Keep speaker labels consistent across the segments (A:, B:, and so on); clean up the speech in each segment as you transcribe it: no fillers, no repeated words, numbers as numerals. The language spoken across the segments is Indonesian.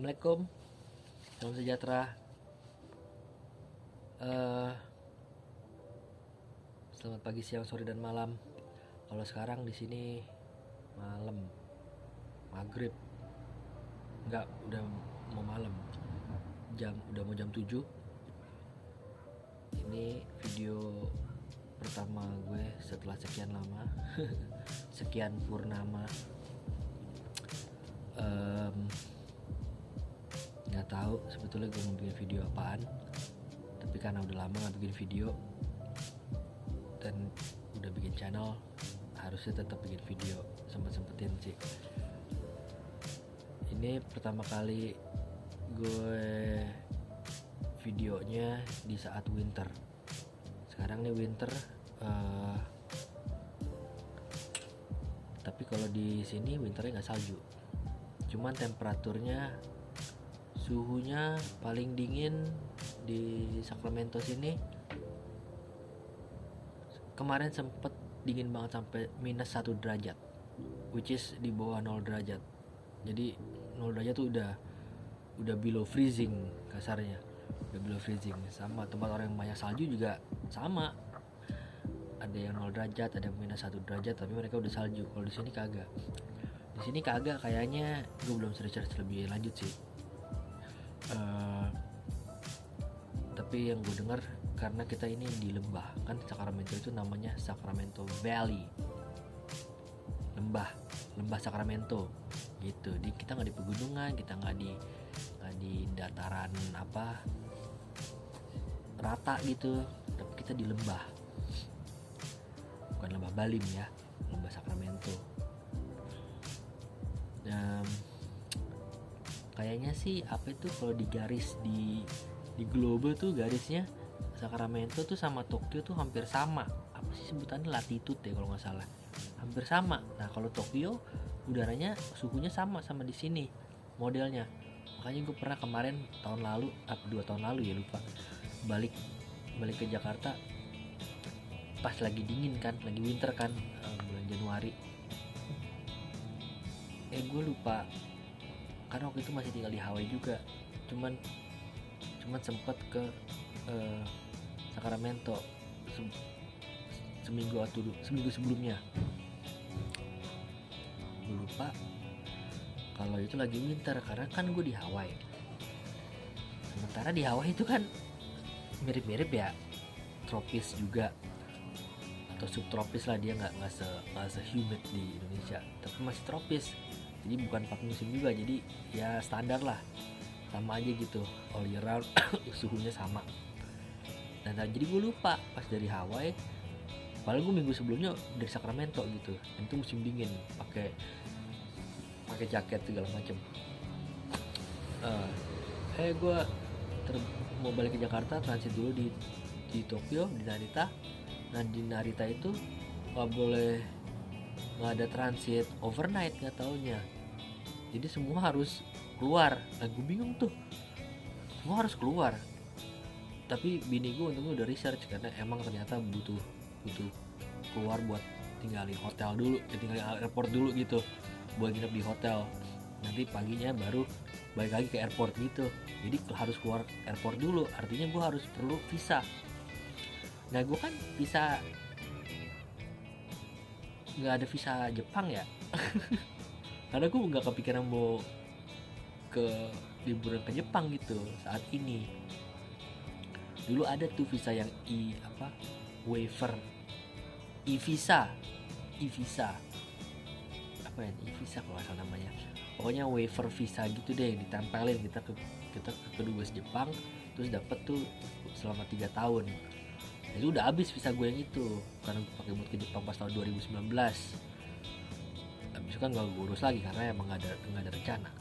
A: Assalamualaikum, salam sejahtera. Selamat pagi, siang, sore, dan malam. Kalau sekarang di sini malam, maghrib, enggak, udah mau malam. Udah mau jam 7. Ini video pertama gue setelah sekian lama, sekian purnama. Nggak tahu sebetulnya gue mau bikin video apaan, tapi karena udah lama nggak bikin video dan udah bikin channel, harusnya tetap bikin video, sempetin sih. Ini pertama kali gue videonya di saat winter. Sekarang nih winter, tapi kalau di sini winternya nggak salju, cuman temperaturnya, suhunya paling dingin di Sacramento sini kemarin sempet dingin banget sampai minus 1 derajat, which is di bawah 0 derajat. Jadi 0 derajat tuh udah below freezing kasarnya, udah below freezing. Sama tempat orang yang banyak salju juga sama, ada yang 0 derajat, ada yang minus 1 derajat, tapi mereka udah salju. Kalau di sini kagak. Di sini kagak, kayaknya gue belum research lebih lanjut sih. Tapi yang gue dengar, karena kita ini di lembah, kan Sacramento itu namanya Sacramento Valley, lembah Sacramento gitu. Kita nggak di pegunungan, kita nggak di dataran apa rata gitu, tapi kita di lembah, bukan lembah Balim ya, lembah Sacramento. Kayaknya sih apa itu, kalau di garis di globe tuh garisnya Sacramento tuh sama Tokyo tuh hampir sama. Apa sih sebutannya, latitude ya kalau nggak salah, hampir sama. Nah kalau Tokyo udaranya suhunya sama di sini modelnya. Makanya gue pernah kemarin tahun lalu, 2 tahun lalu ya lupa, balik ke Jakarta pas lagi dingin kan, lagi winter kan, bulan Januari. Gue lupa, karena waktu itu masih tinggal di Hawaii juga, cuman sempet ke Sacramento seminggu sebelumnya. Gue lupa kalau itu lagi winter, karena kan gue di Hawaii. Sementara di Hawaii itu kan mirip-mirip ya, tropis juga atau subtropis lah, dia nggak se humid di Indonesia, tapi masih tropis. Jadi bukan 4 musim juga, jadi ya standar lah, sama aja gitu, all year round. Suhunya sama. Dan jadi gue lupa pas dari Hawaii, padahal gue minggu sebelumnya dari Sacramento gitu, dan itu musim dingin, pakai jaket segala macem. Gue mau balik ke Jakarta, transit dulu di Tokyo, di Narita. Nah di Narita itu nggak ada transit overnight, nggak taunya. Jadi semua harus keluar. Nah gue bingung tuh, semua harus keluar. Tapi bini gue untungnya udah research, karena emang ternyata butuh keluar buat tinggalin hotel dulu, tinggalin airport dulu gitu, buat nginep di hotel. Nanti paginya baru balik lagi ke airport gitu. Jadi harus keluar airport dulu, artinya gue harus perlu visa. Nah gue kan visa, nggak ada visa Jepang ya. Karena gue nggak kepikiran mau ke liburan ke Jepang gitu saat ini. Dulu ada tuh visa yang waiver, e-visa apa ya, e-visa kalau nggak salah namanya. Pokoknya waiver visa gitu deh, ditempelin kita ke kedubes Jepang, terus dapet tuh selama 3 tahun. Nah, itu udah habis visa gue yang itu, karena gue pakai buat ke Jepang pas tahun 2019. Habis itu kan gak gue urus lagi karena emang gak ada rencana.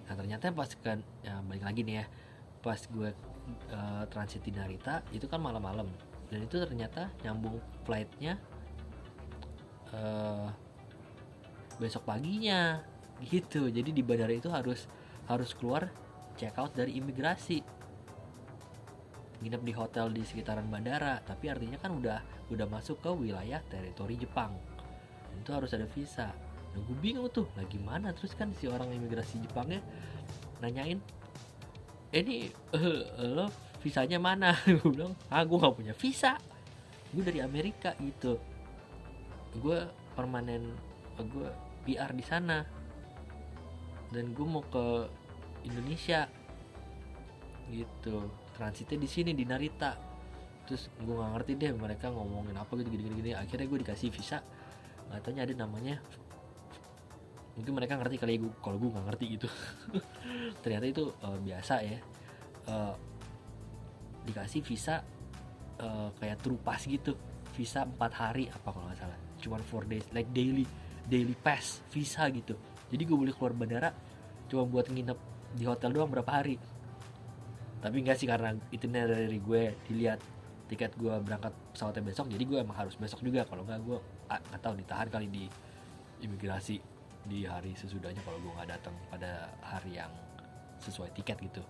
A: Nah ternyata pas kan ya, balik lagi nih ya, pas gue transit di Narita itu kan malam-malam, dan itu ternyata nyambung flightnya besok paginya gitu. Jadi di bandara itu harus keluar check out dari imigrasi, nginep di hotel di sekitaran bandara, tapi artinya kan udah masuk ke wilayah teritori Jepang. Itu harus ada visa. Nah gue bingung tuh lagi mana, terus kan si orang imigrasi Jepangnya nanyain, ini lo visanya mana? Gue bilang, gue gak punya visa, gue dari Amerika gitu, gue permanen, gue PR di sana dan gue mau ke Indonesia gitu, transitnya di sini di Narita. Terus gue nggak ngerti deh mereka ngomongin apa gitu gini. Akhirnya gue dikasih visa, nggak taunya ada namanya, mungkin mereka ngerti kali ya, kalau gue nggak ngerti gitu. Ternyata itu biasa ya, dikasih visa kayak trupas gitu, visa 4 hari apa kalau nggak salah, cuman 4 days, like daily pass visa gitu. Jadi gue boleh keluar bandara cuma buat nginep di hotel doang berapa hari. Tapi enggak sih, karena itinerary gue dilihat tiket gue berangkat pesawatnya besok, jadi gue emang harus besok juga. Kalau enggak gue nggak tahu ditahan kali di imigrasi di hari sesudahnya kalau gue nggak datang pada hari yang sesuai tiket gitu.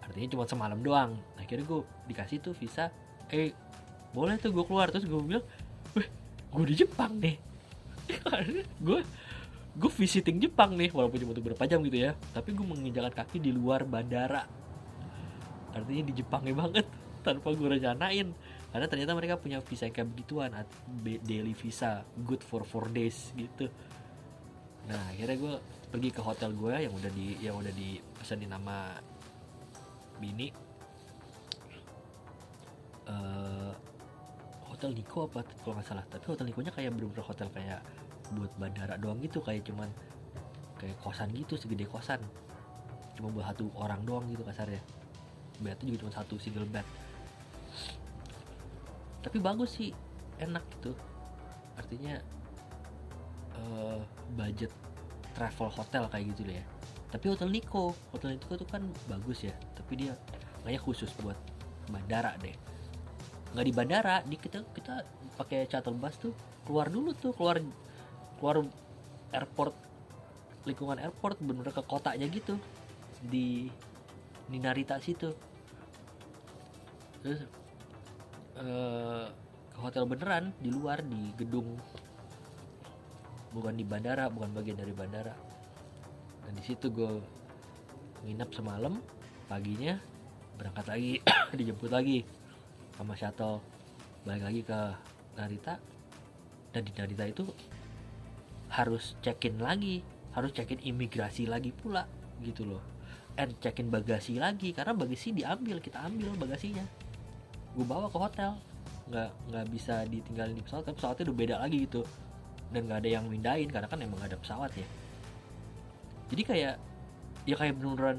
A: Artinya cuma semalam doang. Akhirnya gue dikasih tuh visa, boleh tuh gue keluar. Terus gue bilang, gue di Jepang nih. gue visiting Jepang nih, walaupun cuma untuk berapa jam gitu ya, tapi gue menginjakan kaki di luar bandara, artinya di Jepangnya banget, tanpa gue rencanain. Karena ternyata mereka punya visa kayak begituan, daily visa, good for 4 days gitu. Nah akhirnya gue pergi ke hotel gue yang udah dipesanin nama bini, Hotel Nikko apa kalau nggak salah. Tapi Hotel Nikkonya kayak bener-bener hotel kayak buat bandara doang gitu, kayak cuman kayak kosan gitu, segede kosan, cuma buat satu orang doang gitu kasarnya. Bednya juga cuma satu single bed, tapi bagus sih, enak gitu. Artinya budget travel hotel kayak gitu deh ya. Tapi Hotel Nikko tuh kan bagus ya, tapi dia kayaknya khusus buat bandara deh. Nggak di bandara, kita pakai shuttle bus tuh, keluar dulu tuh, keluar airport, lingkungan airport, bener-bener ke kotanya gitu, di Narita situ. Terus ke hotel beneran di luar, di gedung, bukan di bandara, bukan bagian dari bandara. Dan di situ gue nginep semalam, paginya berangkat lagi dijemput lagi sama shuttle balik lagi ke Narita. Dan di Narita itu harus check-in lagi, harus check-in imigrasi lagi pula gitu loh, and check-in bagasi lagi, karena bagasi diambil, kita ambil bagasinya, gue bawa ke hotel, nggak bisa ditinggalin di pesawat, kan pesawatnya udah beda lagi gitu, dan nggak ada yang mindahin karena kan emang ada pesawat ya. Jadi kayak beneran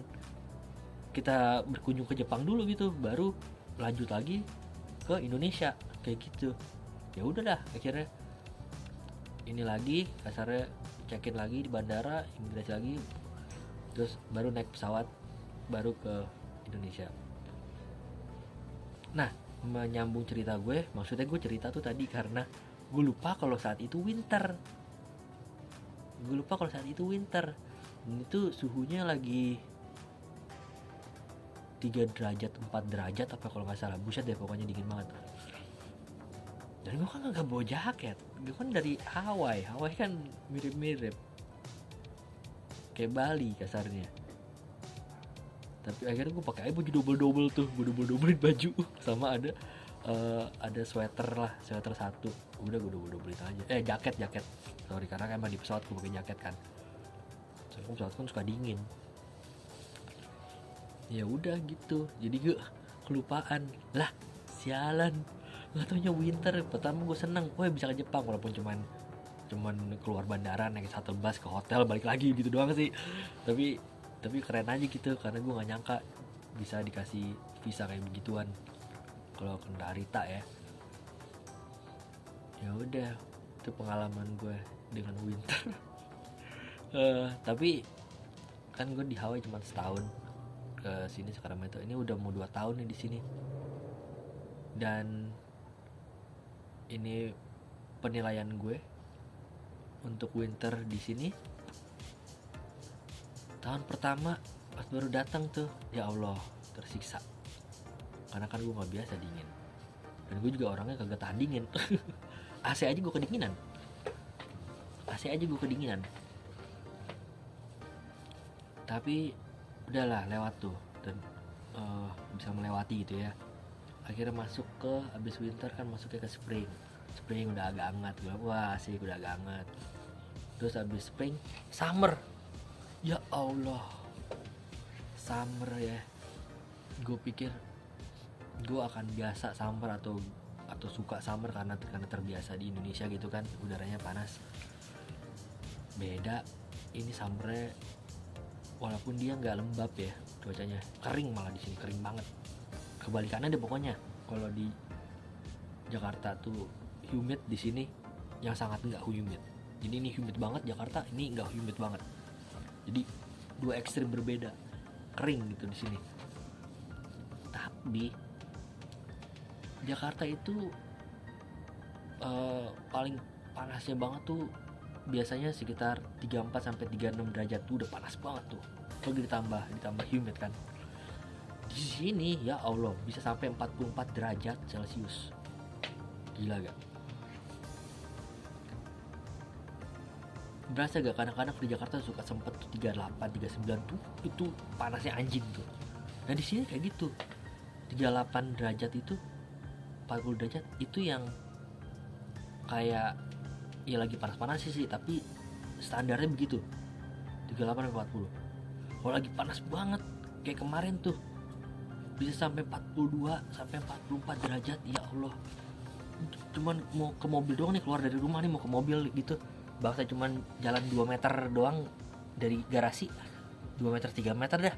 A: kita berkunjung ke Jepang dulu gitu, baru lanjut lagi ke Indonesia kayak gitu. Ya udahlah, akhirnya ini lagi kasarnya, check-in lagi di bandara, imigrasi lagi, terus baru naik pesawat baru ke Indonesia. Nah menyambung cerita gue, maksudnya gue cerita tuh tadi karena gue lupa kalau saat itu winter. Dan itu suhunya lagi 3 derajat 4 derajat apa kalau nggak salah, buset deh pokoknya dingin banget. Dan gue kan gak bawa jaket, gue kan dari Hawaii kan mirip-mirip kayak Bali kasarnya. Tapi akhirnya gue pakai baju double tuh, gue double-doublein baju sama ada sweater satu, udah gue double-doublein aja. Jaket sorry, karena emang di pesawat gue pakai jaket kan, soalnya pesawat kan suka dingin. Ya udah gitu, jadi gue kelupaan lah, sialan, nggak taunya winter. Pertama gue seneng, bisa ke Jepang, walaupun cuman keluar bandara naik shuttle bus ke hotel balik lagi gitu doang sih. Tapi keren aja gitu, karena gue nggak nyangka bisa dikasih visa kayak begituan kalau ke Narita ya. Ya udah, itu pengalaman gue dengan winter. Tapi kan gue di Hawaii cuma setahun, ke sini sekarang itu ini udah mau 2 tahun nih di sini. Dan ini penilaian gue untuk winter di sini. Tahun pertama pas baru datang tuh, ya Allah tersiksa, karena kan gue nggak biasa dingin, dan gue juga orangnya kagak tahan dingin. AC aja gue kedinginan, AC aja gue kedinginan. Tapi udahlah lewat tuh, dan bisa melewati gitu ya. Akhirnya masuk ke, abis winter kan masuknya ke spring. Spring udah agak hangat, gue wah asik udah agak hangat. Terus abis spring summer, ya Allah, summer ya. Gue pikir gue akan biasa summer atau suka summer karena terbiasa di Indonesia gitu kan, udaranya panas. Beda, ini summernya walaupun dia nggak lembab ya cuacanya, kering, malah di sini kering banget. Kebalikannya deh pokoknya. Kalau di Jakarta tuh humid, di sini yang sangat nggak humid. Jadi ini humid banget Jakarta, ini nggak humid banget. Jadi dua ekstrim berbeda, kering gitu di sini. Tapi Jakarta itu paling panasnya banget tuh biasanya sekitar 34 sampai 36 derajat tuh udah panas banget tuh. Kalau ditambah humid kan. Di sini ya Allah bisa sampai 44 derajat Celcius. Gila gak? Berasa gak kadang-kadang di Jakarta suka sempet 38, 39 tuh itu panasnya anjing tuh. Nah di sini kayak gitu. 38 derajat itu, 40 derajat itu yang kayak ya lagi panas-panas sih, tapi standarnya begitu. 38 sampai 40. Kalau lagi panas banget kayak kemarin tuh bisa sampai 42 sampai 44 derajat, ya Allah. Cuman mau ke mobil doang nih, keluar dari rumah nih mau ke mobil gitu, bangsa cuman jalan 2 meter doang dari garasi, 2 meter 3 meter dah.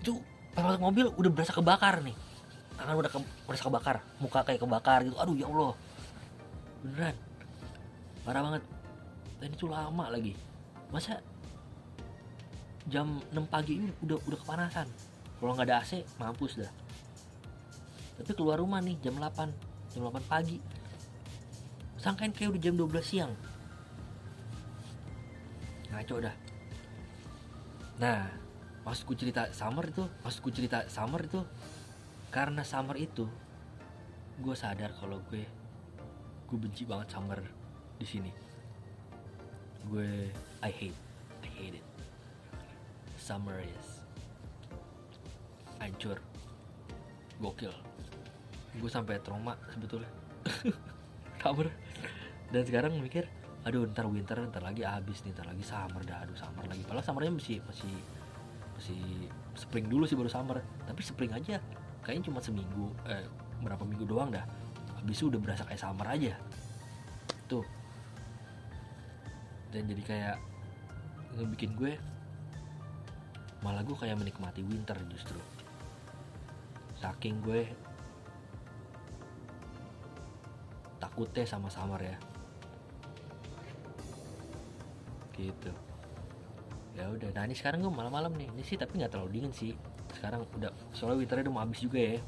A: Itu pas masuk mobil udah berasa kebakar nih, tangan udah berasa kebakar, muka kayak kebakar gitu. Aduh ya Allah, beneran parah banget. Dan itu lama lagi, masa jam 6 pagi ini udah kepanasan. Kalau nggak ada AC mampus dah. Tapi keluar rumah nih jam 8 pagi, sangkain kayak udah jam 12 siang. Ngaco dah. Nah, maksudku cerita summer itu karena summer itu gue sadar kalau gue benci banget summer di sini. I hate it. Summer is hancur, gokil. Gue sampai trauma sebetulnya summer. Dan sekarang mikir, aduh ntar winter ntar lagi habis nih, ntar lagi summer dah, aduh summer lagi. Padahal summernya masih spring dulu sih baru summer. Tapi spring aja kayaknya cuma seminggu, berapa minggu doang dah, habis itu udah berasa kayak summer aja tuh. Dan jadi kayak ngebikin gue, malah gue kayak menikmati winter justru, saking gue takutnya sama summer ya gitu. Ya udah, nah ini sekarang gue malam-malam nih, ini sih tapi nggak terlalu dingin sih sekarang, udah soalnya winternya udah mau habis juga ya,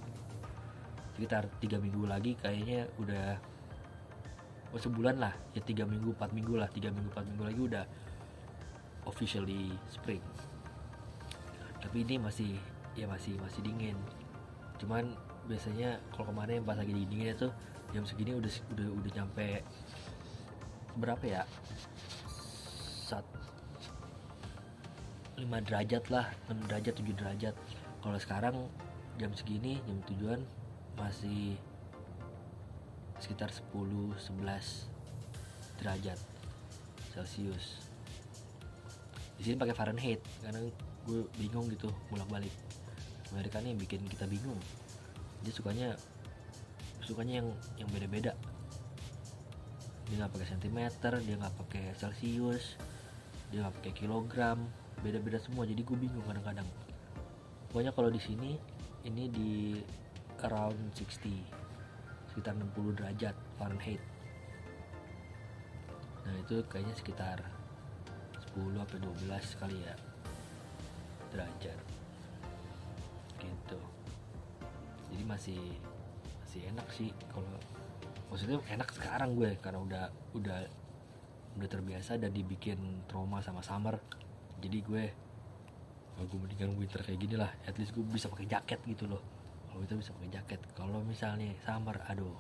A: sekitar 3 minggu lagi kayaknya udah, sebulan lah ya, 3 minggu 4 minggu lah, 3 minggu 4 minggu lagi udah officially spring. Tapi ini masih dingin. Cuman biasanya kalau kemarin pas lagi dinginnya tuh jam segini udah nyampe berapa ya, 5 derajat lah, 6 derajat 7 derajat. Kalau sekarang jam segini, jam tujuan masih sekitar 10-11 derajat Celcius. Di sini pakai Fahrenheit karena gue bingung gitu bolak-balik. Amerika nih bikin kita bingung. Dia sukanya yang beda-beda. Dia nggak pakai sentimeter, dia nggak pakai Celcius, dia nggak pakai kilogram, beda-beda semua. Jadi gue bingung kadang-kadang. Pokoknya kalau di sini ini di around 60, sekitar 60 derajat Fahrenheit. Nah itu kayaknya sekitar 10 sampai 12 kali ya derajat gitu. Jadi masih enak sih, kalau maksudnya enak sekarang gue karena udah terbiasa dan dibikin trauma sama summer. Jadi gue mendingan winter kayak gini lah, at least gue bisa pakai jaket gitu loh. Kalau winter bisa pakai jaket, kalau misalnya summer aduh,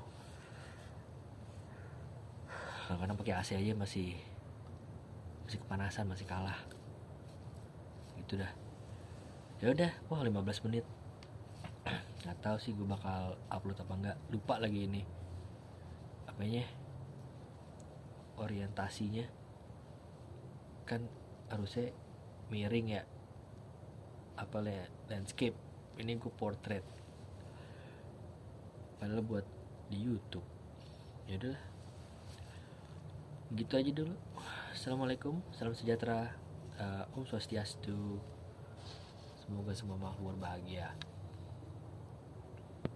A: kadang-kadang pakai AC aja masih masih kepanasan, masih kalah gitu dah. Ya udah, wah 15 menit. Nggak tahu sih gue bakal upload apa enggak, lupa lagi ini apanya, orientasinya kan harusnya miring ya, apa landscape, ini gue portrait padahal buat di YouTube. Ya udahlah, gitu aja dulu. Assalamualaikum, salam sejahtera, Om Swastiastu, semoga semua makmur bahagia.